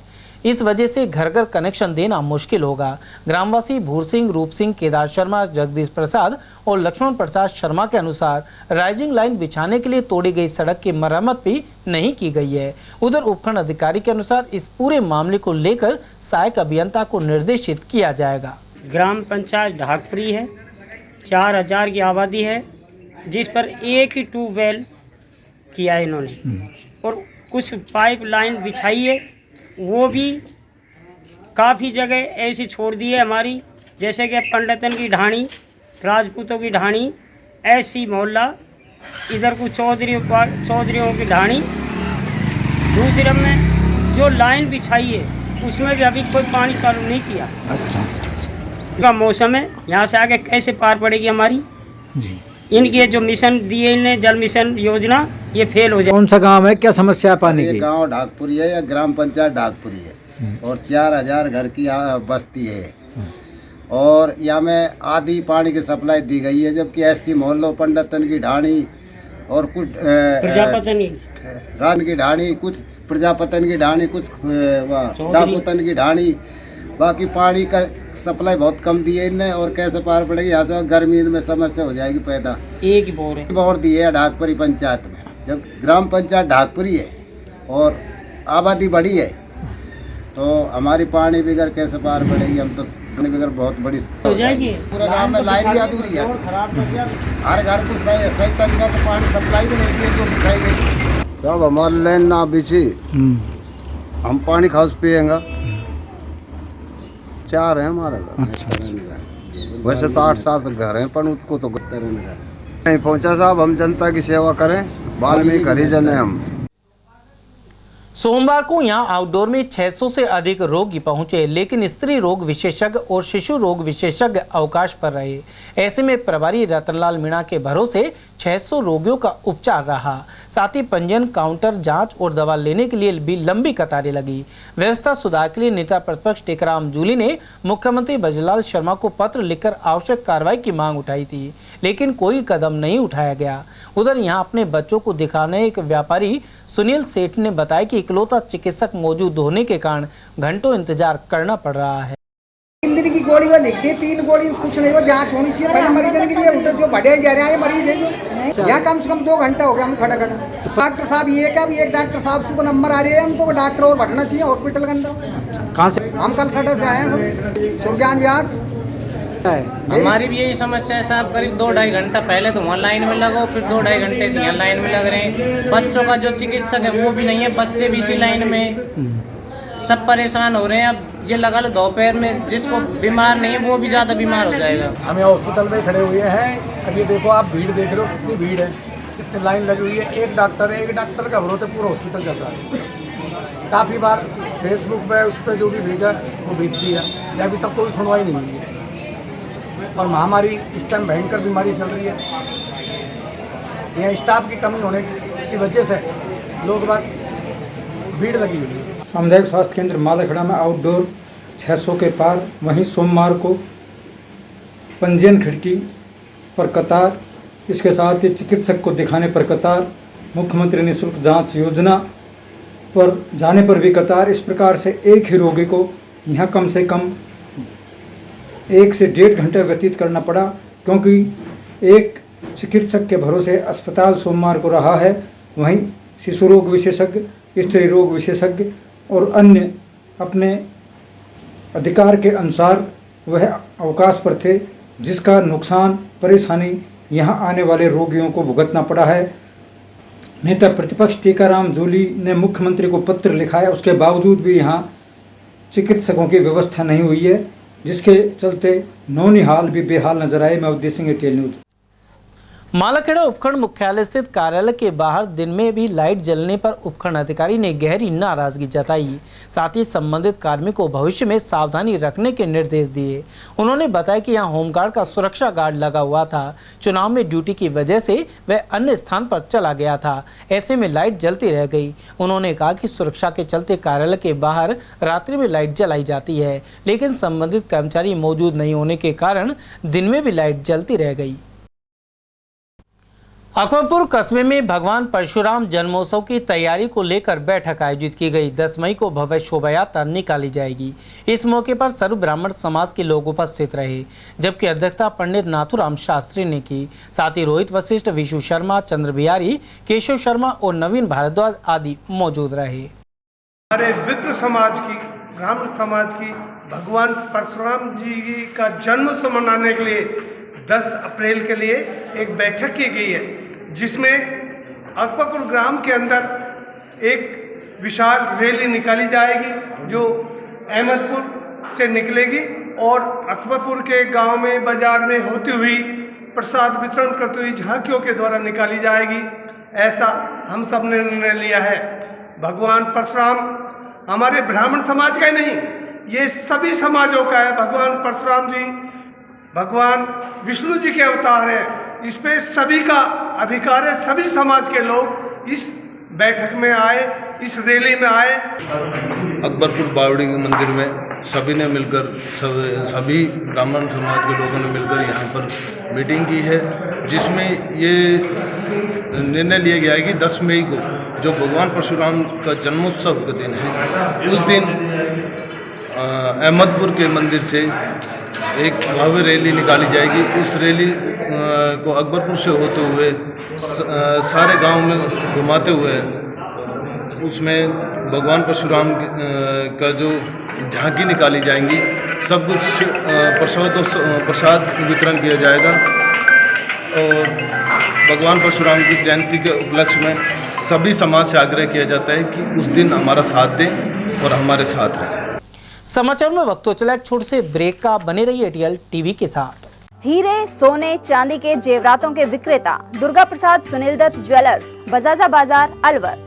इस वजह से घर घर कनेक्शन देना मुश्किल होगा। ग्रामवासी भूर सिंह, रूप सिंह, केदार शर्मा, जगदीश प्रसाद और लक्ष्मण प्रसाद शर्मा के अनुसार राइजिंग लाइन बिछाने के लिए तोड़ी गई सड़क की मरम्मत भी नहीं की गई है। उधर उपखंड अधिकारी के अनुसार इस पूरे मामले को लेकर सहायक अभियंता को निर्देशित किया जाएगा। ग्राम पंचायत ढाकपुरी है, 4000 की आबादी है, जिस पर एक ही ट्यूबवेल किया है इन्होंने और कुछ पाइप लाइन बिछाई है, वो भी काफ़ी जगह ऐसी छोड़ दी है हमारी, जैसे कि पंडितन की ढाणी, राजपूतों की ढाणी, ऐसी मोहल्ला, इधर कुछ चौधरियों की ढाणी। दूसरे में जो लाइन बिछाई है उसमें भी अभी कोई पानी चालू नहीं किया। अच्छा। मौसम है, यहाँ से आगे कैसे पार पड़ेगी हमारी जी। इनके जो मिशन दिए इन्हें जल मिशन योजना, ये फेल हो जाए। कौन सा गांव है, क्या समस्या है पानी की? गांव ढाकपुरी है या ग्राम पंचायत ढाकपुरी है और 4000 घर की बस्ती है और यहाँ में आधी पानी की सप्लाई दी गई है, जबकि ऐसी मोहल्लों पंडितन की ढाणी और कुछ रान की ढाणी, कुछ प्रजापतन की ढाणी, कुछ डाकुतन की ढाणी, बाकी पानी का सप्लाई बहुत कम दी है इनने और कैसे पार पड़ेगी यहाँ से। गर्मी में समस्या हो जाएगी पैदा। एक बोर दी है ढाकपुरी पंचायत में, जब ग्राम पंचायत ढाकपुरी है और आबादी बड़ी है तो हमारी पानी बिगर कैसे पार पड़ेगी। हम तो पानी बिगर बहुत बड़ी हो जाएगी। पूरा गांव में लाइन भी अधूरी है, हर घर को सही तरीके से पानी सप्लाई भी नहीं की जो बिछाई गई। जब हमारी लाइन ना बिछी हम पानी खास पिएंगे। 4 है हमारे घर। अच्छा। वैसे तो 8-7 घर हैं, पर उसको तो नहीं पहुंचा साहब। हम जनता की सेवा करें, वाल्मीकि हरिजन है हम। सोमवार को यहां आउटडोर में 600 से अधिक रोगी पहुंचे, लेकिन स्त्री रोग विशेषज्ञ और शिशु रोग विशेषज्ञ अवकाश पर रहे। ऐसे में प्रभारी रतनलाल मीणा के भरोसे 600 रोगियों का उपचार रहा। साथ ही पंजीयन काउंटर, जांच और दवा लेने के लिए भी लंबी कतारें लगी। व्यवस्था सुधार के लिए नेता प्रतिपक्ष टेकराम जूली ने मुख्यमंत्री बजलाल शर्मा को पत्र लिखकर आवश्यक कार्रवाई की मांग उठाई थी, लेकिन कोई कदम नहीं उठाया गया। उधर यहाँ अपने बच्चों को दिखाने एक व्यापारी सुनील सेठ ने बताया कि इकलौता चिकित्सक मौजूद होने के कारण घंटों इंतजार करना पड़ रहा है। 3 दिन की गोली वो लिखती है, 3 गोली कुछ नहीं, वो जांच होनी चाहिए पहले मरीजों की। ये जो बढ़े जा रहे हैं मरीज है जो यहाँ कम से कम 2 घंटा हो गया हम खड़ा खड़ा। डॉक्टर साहब ये क्या, एक डॉक्टर साहब को नंबर आ रही है, हम तो डॉक्टर और बढ़ना चाहिए हॉस्पिटल के अंदर। कहाँ से? हम कल सड़क से आए हैं सुरजान यार। हमारी भी यही समस्या है साहब। करीब 2-2.5 घंटा पहले तो वहाँ लाइन में लगो, फिर 2-2.5 घंटे से यहाँ लाइन में लग रहे हैं। बच्चों का जो चिकित्सक है वो भी नहीं है, बच्चे भी इसी लाइन में, सब परेशान हो रहे हैं। अब ये लगा लो दोपहर में जिसको बीमार नहीं है वो भी ज़्यादा बीमार हो जाएगा। हम यहाँ हॉस्पिटल में खड़े हुए हैं। अब ये देखो आप भीड़ देख रहे हो, कितनी भीड़ है, कितनी लाइन लगी हुई है। एक डॉक्टर का भरोसे पूरा हॉस्पिटल चल रहा है। काफ़ी बार फेसबुक पे उस पर जो भी भेजा वो भेज दिया, अभी तक कोई सुनवाई नहीं हुई है। और महामारी इस टाइम भयंकर बीमारी चल रही है। यहाँ स्टाफ की कमी होने की वजह से लोग बात भीड़ लगी हुई है। सामुदायिक स्वास्थ्य केंद्र मालाखेड़ा में आउटडोर 600 के पार। वहीं सोमवार को पंजीयन खिड़की पर कतार, इसके साथ ही चिकित्सक को दिखाने पर कतार, मुख्यमंत्री निःशुल्क जांच योजना पर जाने पर भी कतार। इस प्रकार से एक ही रोगी को यहाँ कम से कम 1 से 1.5 घंटे व्यतीत करना पड़ा, क्योंकि एक चिकित्सक के भरोसे अस्पताल सोमवार को रहा है। वहीं शिशु रोग विशेषज्ञ, स्त्री रोग विशेषज्ञ और अन्य अपने अधिकार के अनुसार वह अवकाश पर थे, जिसका नुकसान, परेशानी यहाँ आने वाले रोगियों को भुगतना पड़ा है। नेता प्रतिपक्ष टीकाराम जूली ने मुख्यमंत्री को पत्र लिखा है, उसके बावजूद भी यहाँ चिकित्सकों की व्यवस्था नहीं हुई है, जिसके चलते नौनिहाल भी बेहाल नजर आए। मैं उद्देश्य सिंह, एटीएल न्यूज। मालाखेड़ा उपखंड मुख्यालय स्थित कार्यालय के बाहर दिन में भी लाइट जलने पर उपखंड अधिकारी ने गहरी नाराजगी जताई। साथ ही संबंधित कार्मिक को भविष्य में सावधानी रखने के निर्देश दिए। उन्होंने बताया कि यहां होमगार्ड का सुरक्षा गार्ड लगा हुआ था। चुनाव में ड्यूटी की वजह से वह अन्य स्थान पर चला गया था, ऐसे में लाइट जलती रह गई। उन्होंने कहा कि सुरक्षा के चलते कार्यालय के बाहर रात्रि में लाइट जलाई जाती है, लेकिन संबंधित कर्मचारी मौजूद नहीं होने के कारण दिन में भी लाइट जलती रह गई। अकबरपुर कस्बे में भगवान परशुराम जन्मोत्सव की तैयारी को लेकर बैठक आयोजित की गई। 10 मई को भव्य शोभा यात्रा निकाली जाएगी। इस मौके पर सर्व ब्राह्मण समाज के लोग उपस्थित रहे, जबकि अध्यक्षता पंडित नाथुराम शास्त्री ने की। साथ ही रोहित वशिष्ठ, विशु शर्मा, चंद्र बिहारी, केशव शर्मा और नवीन भारद्वाज आदि मौजूद रहे। हमारे विप्र समाज की, ब्राह्मण समाज की भगवान परशुराम जी का जन्मोत्सव मनाने के लिए 10 अप्रैल के लिए एक बैठक की गई है, जिसमें अकबरपुर ग्राम के अंदर एक विशाल रैली निकाली जाएगी जो अहमदपुर से निकलेगी और अकबरपुर के गांव में, बाजार में होती हुई प्रसाद वितरण करती हुई झांकियों के द्वारा निकाली जाएगी। ऐसा हम सब ने निर्णय लिया है। भगवान परशुराम हमारे ब्राह्मण समाज का ही नहीं, ये सभी समाजों का है। भगवान परशुराम जी भगवान विष्णु जी के अवतार हैं। इस पे सभी का अधिकार है। सभी समाज के लोग इस बैठक में आए, इस रैली में आए। अकबरपुर बावड़ी मंदिर में सभी ने मिलकर, सभी ब्राह्मण समाज के लोगों ने मिलकर यहाँ पर मीटिंग की है, जिसमें ये निर्णय लिया गया है कि 10 मई को जो भगवान परशुराम का जन्मोत्सव का दिन है, उस दिन अहमदपुर के मंदिर से एक भव्य रैली निकाली जाएगी। उस रैली को अकबरपुर से होते हुए सारे गांव में घुमाते हुए उसमें भगवान परशुराम का जो झांकी निकाली जाएंगी, सब कुछ प्रसाद वितरण किया जाएगा। और भगवान परशुराम की जयंती के उपलक्ष्य में सभी समाज से आग्रह किया जाता है कि उस दिन हमारा साथ दें और हमारे साथ रहें। समाचार में वक्त तो चला एक छोटे से ब्रेक का, बने रहिए एटीएल टीवी के साथ। हीरे, सोने, चांदी के जेवरातों के विक्रेता दुर्गा प्रसाद सुनील दत्त ज्वेलर्स, बजाजा बाजार, अलवर।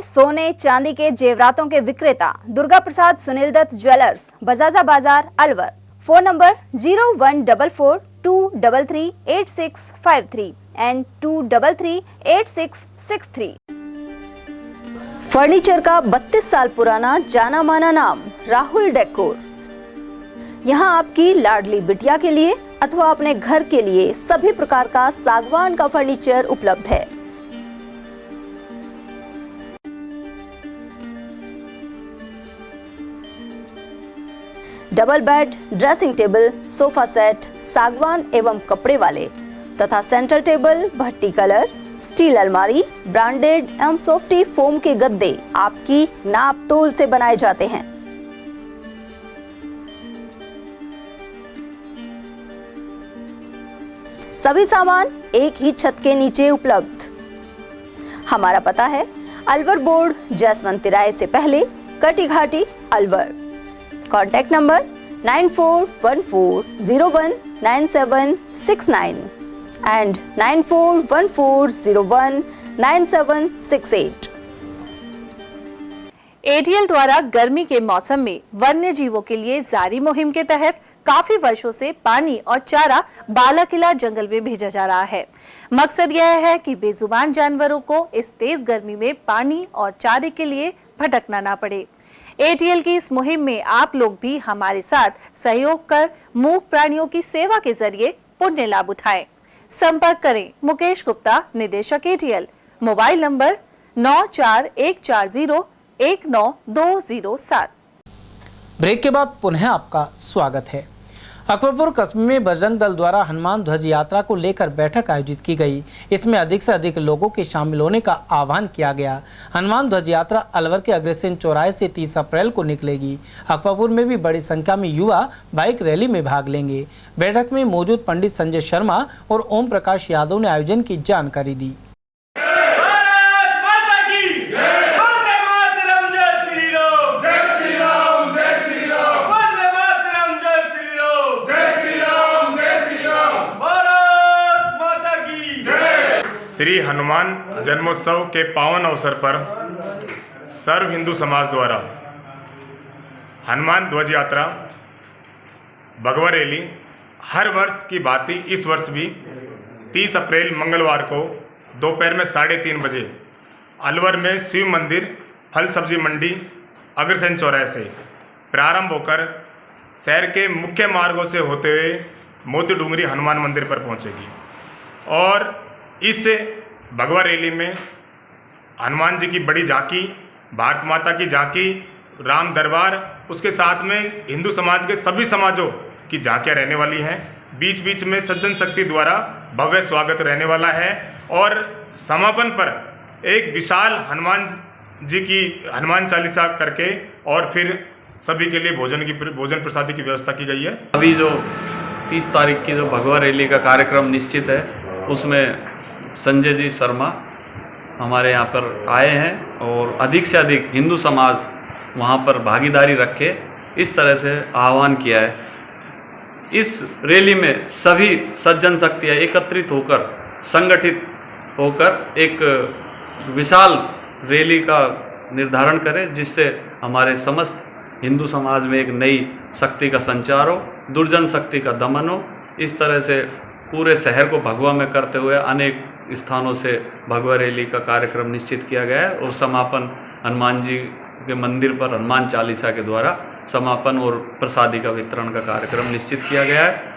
सोने चांदी के जेवरातों के विक्रेता दुर्गा प्रसाद सुनील दत्त ज्वेलर्स, बजाजा बाजार, Alwar. Phone number 0144233863 and 2338663। Furniture का 32 साल पुराना जाना माना नाम राहुल डेकोर। यहाँ आपकी लाडली बिटिया के लिए अथवा अपने घर के लिए सभी प्रकार का सागवान का फर्नीचर उपलब्ध है। Double bed, dressing table, sofa set, सागवान एवं कपड़े वाले तथा सेंटर टेबल, भट्टी कलर, स्टील अलमारी, ब्रांडेड एवं सॉफ्टी फोम के गद्दे आपकी नाप तोल से बनाए जाते हैं। सभी सामान एक ही छत के नीचे उपलब्ध। हमारा पता है अलवर बोर्ड, जसवंत तिराहे से पहले, Kati Ghati, Alwar. Contact number 9414019769 and 9414019768। ATL द्वारा गर्मी के मौसम में वन्य जीवों के लिए जारी मुहिम के तहत काफी वर्षों से पानी और चारा बालाकिला जंगल में भेजा जा रहा है। मकसद यह है कि बेजुबान जानवरों को इस तेज गर्मी में पानी और चारे के लिए भटकना ना पड़े। एटीएल की इस मुहिम में आप लोग भी हमारे साथ सहयोग कर मूक प्राणियों की सेवा के जरिए पुण्य लाभ उठाएं। संपर्क करें मुकेश गुप्ता, निदेशक एटीएल, मोबाइल नंबर 9414019207। ब्रेक के बाद पुनः आपका स्वागत है। अकबरपुर कस्बे में बजरंग दल द्वारा हनुमान ध्वज यात्रा को लेकर बैठक आयोजित की गई। इसमें अधिक से अधिक लोगों के शामिल होने का आह्वान किया गया। हनुमान ध्वज यात्रा अलवर के अग्रसेन चौराहे से 30 अप्रैल को निकलेगी। अकबरपुर में भी बड़ी संख्या में युवा बाइक रैली में भाग लेंगे। बैठक में मौजूद पंडित संजय शर्मा और ओम प्रकाश यादव ने आयोजन की जानकारी दी। श्री हनुमान जन्मोत्सव के पावन अवसर पर सर्व हिंदू समाज द्वारा हनुमान ध्वज यात्रा भगवा रैली हर वर्ष की भांति इस वर्ष भी 30 अप्रैल मंगलवार को दोपहर में 3:30 बजे अलवर में शिव मंदिर फल सब्जी मंडी अग्रसेन चौराहे से प्रारंभ होकर शहर के मुख्य मार्गों से होते हुए मोती डूंगरी हनुमान मंदिर पर पहुंचेगी। और इस भगवा रैली में हनुमान जी की बड़ी झांकी, भारत माता की झांकी, राम दरबार, उसके साथ में हिंदू समाज के सभी समाजों की झांकियाँ रहने वाली हैं। बीच बीच में सज्जन शक्ति द्वारा भव्य स्वागत रहने वाला है। और समापन पर एक विशाल हनुमान जी की हनुमान चालीसा करके और फिर सभी के लिए भोजन प्रसादी की व्यवस्था की गई है। अभी जो 30 तारीख की जो भगवा रैली का कार्यक्रम निश्चित है उसमें संजय जी शर्मा हमारे यहाँ पर आए हैं और अधिक से अधिक हिंदू समाज वहाँ पर भागीदारी रखे, इस तरह से आह्वान किया है। इस रैली में सभी सज्जन शक्तियाँ एकत्रित होकर संगठित होकर एक विशाल रैली का निर्धारण करें, जिससे हमारे समस्त हिंदू समाज में एक नई शक्ति का संचार हो, दुर्जन शक्ति का दमन हो। इस तरह से पूरे शहर को भगवा में करते हुए अनेक स्थानों से भगवा रैली का कार्यक्रम निश्चित किया गया है और समापन हनुमान जी के मंदिर पर हनुमान चालीसा के द्वारा समापन और प्रसादी का वितरण का कार्यक्रम निश्चित किया गया है।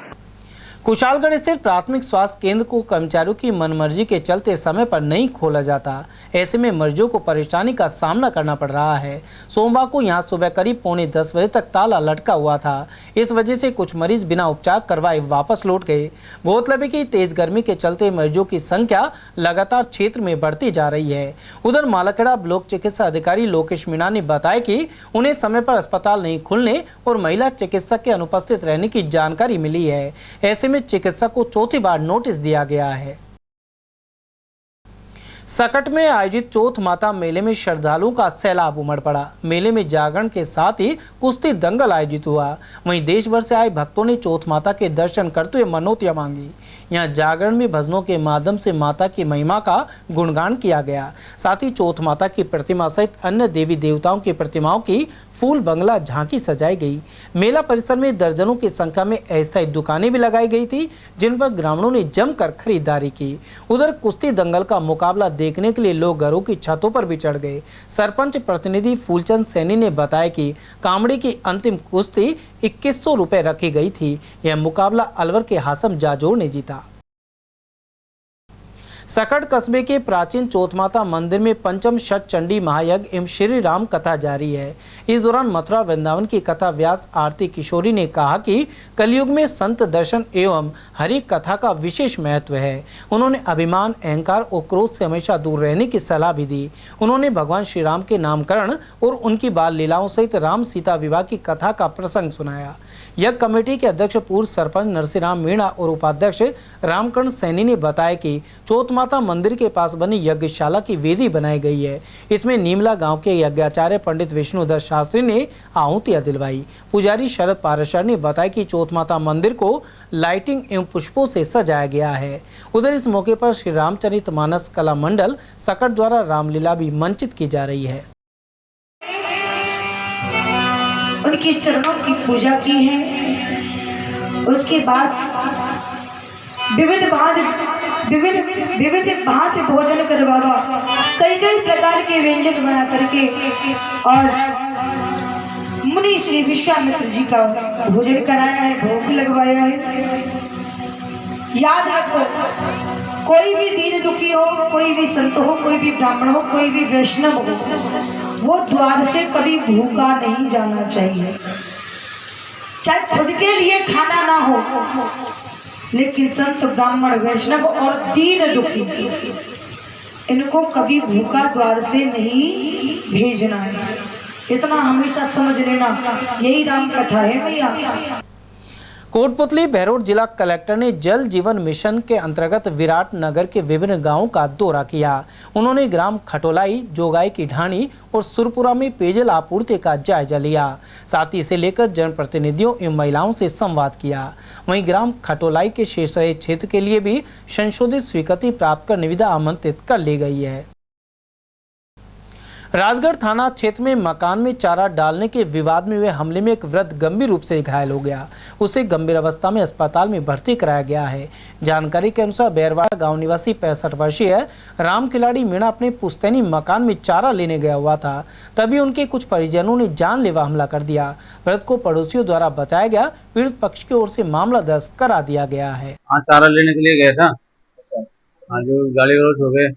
कुशालगढ़ स्थित प्राथमिक स्वास्थ्य केंद्र को कर्मचारियों की मनमर्जी के चलते समय पर नहीं खोला जाता। ऐसे में मरीजों को परेशानी का सामना करना पड़ रहा है। सोमवार को यहां सुबह करीब 9:45 बजे तक ताला लटका हुआ था। इस वजह से कुछ मरीज बिना उपचार करवाए वापस लौट गए। गौरतलब है कि तेज गर्मी के चलते मरीजों की संख्या लगातार क्षेत्र में बढ़ती जा रही है। उधर मालाखेड़ा ब्लॉक चिकित्सा अधिकारी लोकेश मीणा ने बताया कि उन्हें समय पर अस्पताल नहीं खुलने और महिला चिकित्सक के अनुपस्थित रहने की जानकारी मिली है। ऐसे में चिकित्सक को चौथी बार नोटिस दिया गया है। सकट में आयोजित चौथ माता मेले में श्रद्धालुओं का सैलाब उमड़ पड़ा। मेले में जागरण के साथ ही कुश्ती दंगल आयोजित हुआ। वहीं देश भर से आए भक्तों ने चौथ माता के दर्शन करते हुए मनौतियां मांगी। यहां जागरण में भजनों के माध्यम से माता की महिमा का गुणगान किया गया। साथ ही चौथ माता की प्रतिमा सहित अन्य देवी देवताओं की प्रतिमाओं की फूल बंगला झांकी सजाई गई। मेला परिसर में दर्जनों की संख्या में अस्थायी दुकानें भी लगाई गई थी, जिन पर ग्रामीणों ने जमकर खरीदारी की। उधर कुश्ती दंगल का मुकाबला देखने के लिए लोग घरों की छतों पर भी चढ़ गए। सरपंच प्रतिनिधि फूलचंद सैनी ने बताया कि कामड़ी की अंतिम कुश्ती 2100 रुपए रखी गई थी। यह मुकाबला अलवर के हासम जाजोर ने जीता। सकट कस्बे के प्राचीन चौथ माता मंदिर में पंचम शत चंडी महायज्ञ एवं श्री राम कथा जारी है। इस दौरान मथुरा वृंदावन की कथा व्यास आरती किशोरी ने कहा कि कलयुग में संत दर्शन एवं हरि कथा का विशेष महत्व है। उन्होंने अभिमान, अहंकार और क्रोध से हमेशा दूर रहने की सलाह भी दी। उन्होंने भगवान श्री राम के नामकरण और उनकी बाल लीलाओं सहित राम सीता विवाह की कथा का प्रसंग सुनाया। यज्ञ कमेटी के अध्यक्ष पूर्व सरपंच नरसिंह मीणा और उपाध्यक्ष रामकरण सैनी ने बताया कि चौथ माता मंदिर के पास बनी यज्ञशाला की वेदी बनाई गई है। इसमें नीमला गांव के यज्ञाचार्य पंडित विष्णुदत्त शास्त्री ने आहुतियां दिलवाई। पुजारी शरद पाराशर ने बताया कि चौथ माता मंदिर को लाइटिंग एवं पुष्पों से सजाया गया है। उधर इस मौके पर श्री रामचरितमानस कला मंडल सकट द्वारा रामलीला भी मंचित की जा रही है। उनके चरणों की पूजा की है। उसके बाद विविध भांति भोजन करवावा, कई प्रकार के व्यंजन बना करके और मुनि श्री विश्वामित्र जी का भोजन कराया है, भोग लगवाया है। याद रखो, कोई भी दीन दुखी हो, कोई भी संत हो, कोई भी ब्राह्मण हो, कोई भी वैष्णव हो, वो द्वार से कभी भूखा नहीं जाना चाहिए। चाहे खुद के लिए खाना ना हो, लेकिन संत ब्राह्मण वैष्णव और दीन दुखी इनको कभी भूखा द्वार से नहीं भेजना है। इतना हमेशा समझ लेना, यही राम कथा है भैया। कोटपुतली बहरोड जिला कलेक्टर ने जल जीवन मिशन के अंतर्गत विराट नगर के विभिन्न गांवों का दौरा किया। उन्होंने ग्राम खटोलाई, जोगाई की ढाणी और सुरपुरा में पेयजल आपूर्ति का जायजा लिया। साथ ही इसे लेकर जनप्रतिनिधियों एवं महिलाओं से संवाद किया। वहीं ग्राम खटोलाई के शेष रहे क्षेत्र के लिए भी संशोधित स्वीकृति प्राप्त कर निविदा आमंत्रित कर ली गई है। राजगढ़ थाना क्षेत्र में मकान में चारा डालने के विवाद में हुए हमले में एक वृद्ध गंभीर रूप से घायल हो गया। उसे गंभीर अवस्था में अस्पताल में भर्ती कराया गया है। जानकारी के अनुसार बैरवाड़ा गांव निवासी 65 वर्षीय राम खिलाड़ी मीणा अपने पुश्तैनी मकान में चारा लेने गया हुआ था, तभी उनके कुछ परिजनों ने जानलेवा हमला कर दिया। वृद्ध को पड़ोसियों द्वारा बचाया गया। पीड़ित पक्ष की ओर से मामला दर्ज करा दिया गया है। चारा लेने के लिए गया था, जो गाली गलौज हो गए,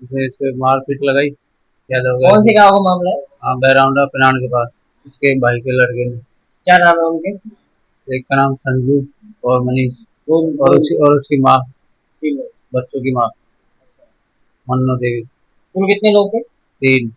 उसे मारपीट लगाई। कौन सी गाँव का मामला है? बैराउंडा पिनान के पास। उसके भाई के लड़के ने। क्या नाम है उनके? एक का नाम संजू और मनीष और उसकी माँ, बच्चों की माँ मन्नो देवी। कुल कितने लोग थे? 3।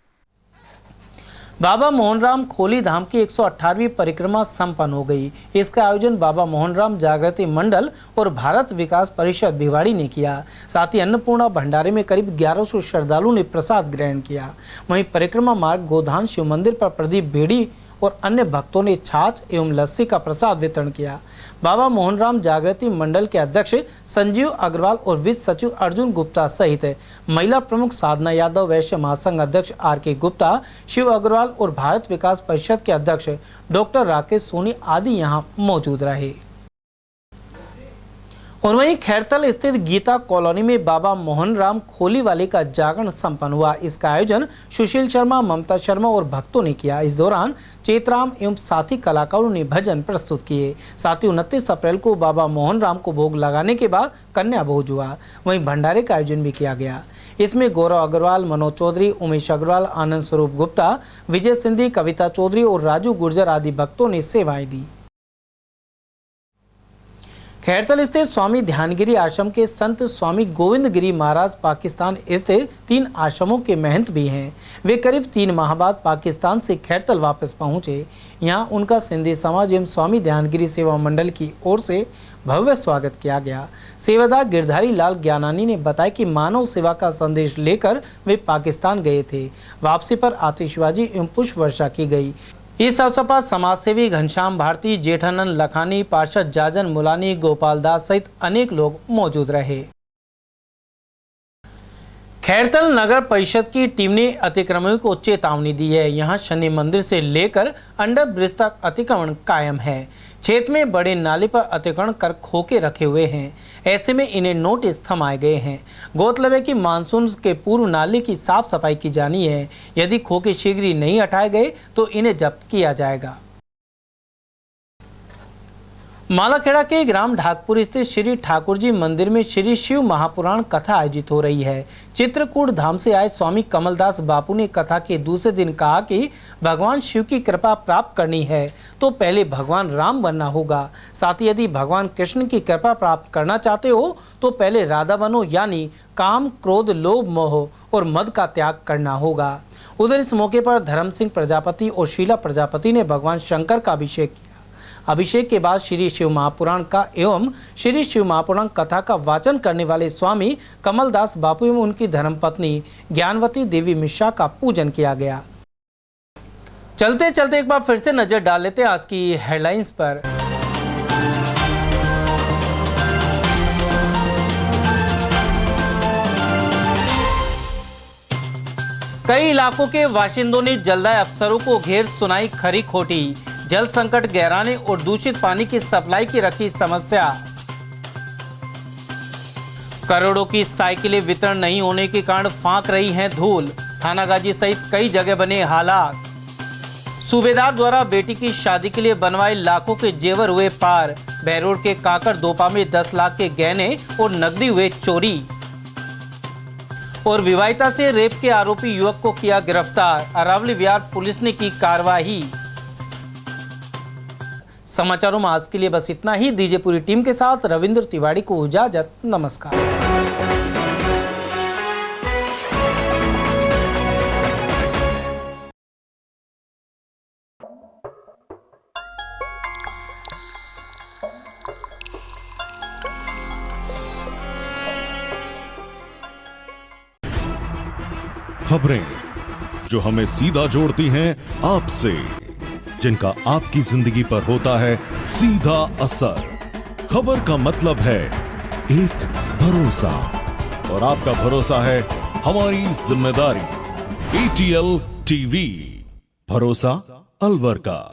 बाबा मोहनराम खोली धाम की 118वीं परिक्रमा संपन्न हो गई। इसका आयोजन बाबा मोहनराम जागृति मंडल और भारत विकास परिषद भिवाड़ी ने किया। साथ ही अन्नपूर्णा भंडारे में करीब 1100 श्रद्धालुओं ने प्रसाद ग्रहण किया। वहीं परिक्रमा मार्ग गोधान शिव मंदिर पर प्रदीप बेड़ी और अन्य भक्तों ने छाछ एवं लस्सी का प्रसाद वितरण किया। बाबा मोहनराम जागृति मंडल के अध्यक्ष संजीव अग्रवाल और वित्त सचिव अर्जुन गुप्ता सहित महिला प्रमुख साधना यादव, वैश्य महासंघ अध्यक्ष RK गुप्ता, शिव अग्रवाल और भारत विकास परिषद के अध्यक्ष डॉक्टर राकेश सोनी आदि यहां मौजूद रहे। और वहीं खैरतल स्थित गीता कॉलोनी में बाबा मोहनराम खोलीवाले का जागरण संपन्न हुआ। इसका आयोजन सुशील शर्मा, ममता शर्मा और भक्तों ने किया। इस दौरान चेतराम एवं साथी कलाकारों ने भजन प्रस्तुत किए। साथ ही 29 अप्रैल को बाबा मोहनराम को भोग लगाने के बाद कन्या भोज हुआ। वहीं भंडारे का आयोजन भी किया गया। इसमें गौरव अग्रवाल, मनोज चौधरी, उमेश अग्रवाल, आनंद स्वरूप गुप्ता, विजय सिंधी, कविता चौधरी और राजू गुर्जर आदि भक्तों ने सेवाएं दी। खैरतल स्थित स्वामी ध्यानगिरी आश्रम के संत स्वामी गोविंद गिरी महाराज पाकिस्तान स्थित 3 आश्रमों के महंत भी हैं। वे करीब 3 माह बाद पाकिस्तान से खैरतल वापस पहुंचे। यहां उनका सिंधी समाज एवं स्वामी ध्यानगिरी सेवा मंडल की ओर से भव्य स्वागत किया गया। सेवादार गिरधारी लाल ज्ञानानी ने बताया कि मानव सेवा का संदेश लेकर वे पाकिस्तान गए थे। वापसी पर आतिशबाजी एवं पुष्प वर्षा की गई। इस अवसर पर समाजसेवी घनश्याम भारती, जेठानंद लखानी, पार्षद जाजन मुलानी, गोपाल दास सहित अनेक लोग मौजूद रहे। खैरतल नगर परिषद की टीम ने अतिक्रमणियों को चेतावनी दी है। यहां शनि मंदिर से लेकर अंडर ब्रिज तक अतिक्रमण कायम है। क्षेत्र में बड़े नाले पर अतिक्रमण कर खोके रखे हुए हैं। ऐसे में इन्हें नोटिस थमाए गए हैं। गौरतलब है कि मानसून के पूर्व नाले की साफ सफाई की जानी है। यदि खोके शीघ्र ही नहीं हटाए गए तो इन्हें जब्त किया जाएगा। मालाखेड़ा के ग्राम ढाकपुर स्थित श्री ठाकुर जी मंदिर में श्री शिव महापुराण कथा आयोजित हो रही है। चित्रकूट धाम से आए स्वामी कमलदास बापू ने कथा के दूसरे दिन कहा कि भगवान शिव की कृपा प्राप्त करनी है तो पहले भगवान राम बनना होगा। साथ ही यदि भगवान कृष्ण की कृपा प्राप्त करना चाहते हो तो पहले राधा बनो, यानी काम, क्रोध, लोभ, मोह और मद का त्याग करना होगा। उधर इस मौके पर धर्म सिंह प्रजापति और शीला प्रजापति ने भगवान शंकर का अभिषेक किया। अभिषेक के बाद श्री शिव महापुराण का एवं श्री शिव महापुराण कथा का वाचन करने वाले स्वामी कमलदास बापू एवं उनकी धर्मपत्नी ज्ञानवती देवी मिश्रा का पूजन किया गया। चलते चलते एक बार फिर से नजर डाल लेते हैं आज की हेडलाइंस पर। कई इलाकों के बाशिंदों ने जलदाय अफसरों को घेर सुनाई खरी खोटी। जल संकट गहराने और दूषित पानी की सप्लाई की रखी समस्या। करोड़ों की साइकिलें वितरण नहीं होने के कारण फांक रही हैं धूल। थानागाजी सहित कई जगह बने हालात। सूबेदार द्वारा बेटी की शादी के लिए बनवाए लाखों के जेवर हुए पार। बहरोड के काकर दोपा में 10 लाख के गहने और नकदी हुए चोरी। और विवाहिता से रेप के आरोपी युवक को किया गिरफ्तार। अरावली विहार पुलिस ने की कार्रवाई। समाचारों में आज के लिए बस इतना ही। दीजिए पूरी टीम के साथ रविंद्र तिवारी को इजाजत। नमस्कार। खबरें जो हमें सीधा जोड़ती हैं आपसे, जिनका आपकी जिंदगी पर होता है सीधा असर। खबर का मतलब है एक भरोसा, और आपका भरोसा है हमारी जिम्मेदारी। ATL TV, भरोसा अलवर का।